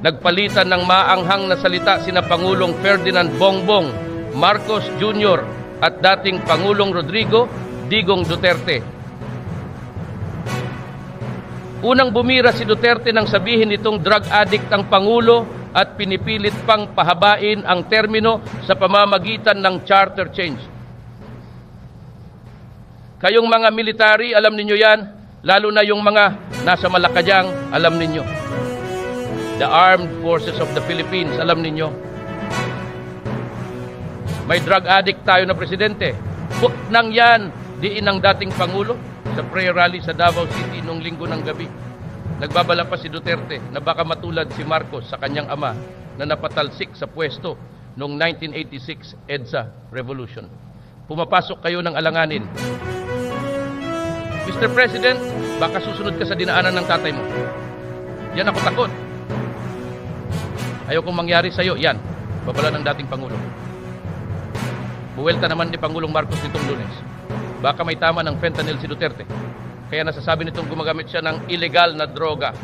nagpalitan ng maanghang na salita sina Pangulong Ferdinand Bongbong Marcos Jr. at dating Pangulong Rodrigo Digong Duterte. Unang bumira si Duterte nang sabihin nitong drug addict ang Pangulo at pinipilit pang pahabain ang termino sa pamamagitan ng charter change. Kayong mga military, alam ninyo yan, lalo na yung mga nasa Malacanang, alam ninyo. The Armed Forces of the Philippines, alam ninyo. May drug addict tayo na presidente. Buk nang yan, diin ang dating Pangulo sa prayer rally sa Davao City noong linggo ng gabi. Nagbabala pa si Duterte na baka matulad si Marcos sa kanyang ama na napatalsik sa pwesto noong 1986 EDSA Revolution. Pumapasok kayo ng alanganin. Mr. President, baka susunod ka sa dinaanan ng tatay mo. Yan ako takot. Ayaw kong mangyari sa'yo, yan. Babala ng dating Pangulo. Buwelta naman ni Pangulong Marcos nitong Lunes. Baka may tama ng fentanyl si Duterte. Kaya nasasabi nitong gumagamit siya ng illegal na droga.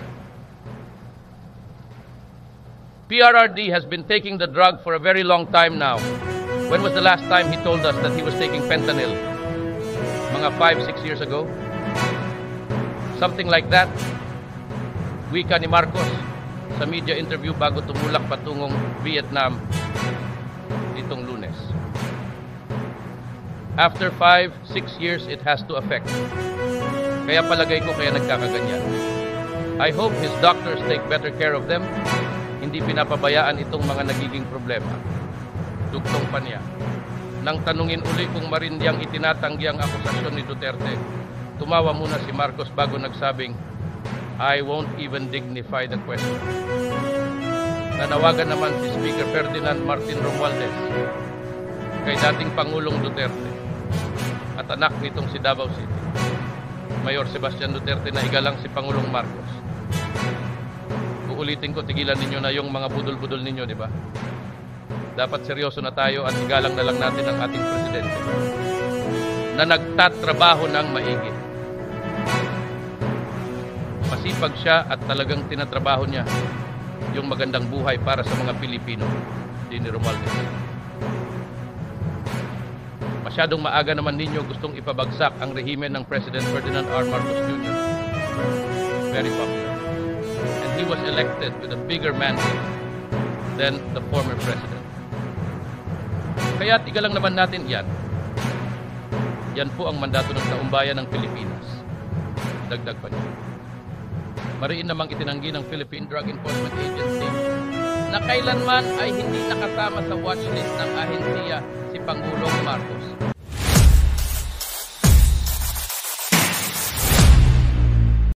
PRRD has been taking the drug for a very long time now. When was the last time he told us that he was taking fentanyl? Mga 5-6 years ago? Something like that. Wika ni Marcos sa media interview bago tumulak patungong Vietnam nitong Lunes. After 5-6 years, it has to affect. Kaya palagay ko kaya nagkakaganyan. I hope his doctors take better care of them. Hindi pinapabayaan itong mga nagiging problema. Dugtong pa niya. Nang tanungin uli kung marindyang itinatanggi ang akusasyon ni Duterte, tumawa muna si Marcos bago nagsabing, I won't even dignify the question. Nanawagan naman si Speaker Ferdinand Martin Romualdez kay dating Pangulong Duterte at anak nitong si Davao City, Mayor Sebastian Duterte, na igalang si Pangulong Marcos. Uulitin ko, tigilan ninyo na yung mga budol-budol ninyo, di ba? Dapat seryoso na tayo at igalang na lang natin ang ating presidente na nagtatrabaho ng maigi. Masipag siya at talagang tinatrabaho niya yung magandang buhay para sa mga Pilipino, din ni Romualdez. Masyadong maaga naman ninyo gustong ipabagsak ang rehimen ng President Ferdinand R. Marcos Jr. Very popular. And he was elected with a bigger mandate than the former president. Kaya igalang naman natin yan. Yan po ang mandato ng taumbayan ng Pilipinas. Dagdag pa niya. Mariin namang itinanggi ng Philippine Drug Enforcement Agency na kailanman ay hindi nakasama sa watchlist ng ahensiya si Pangulong Marcos.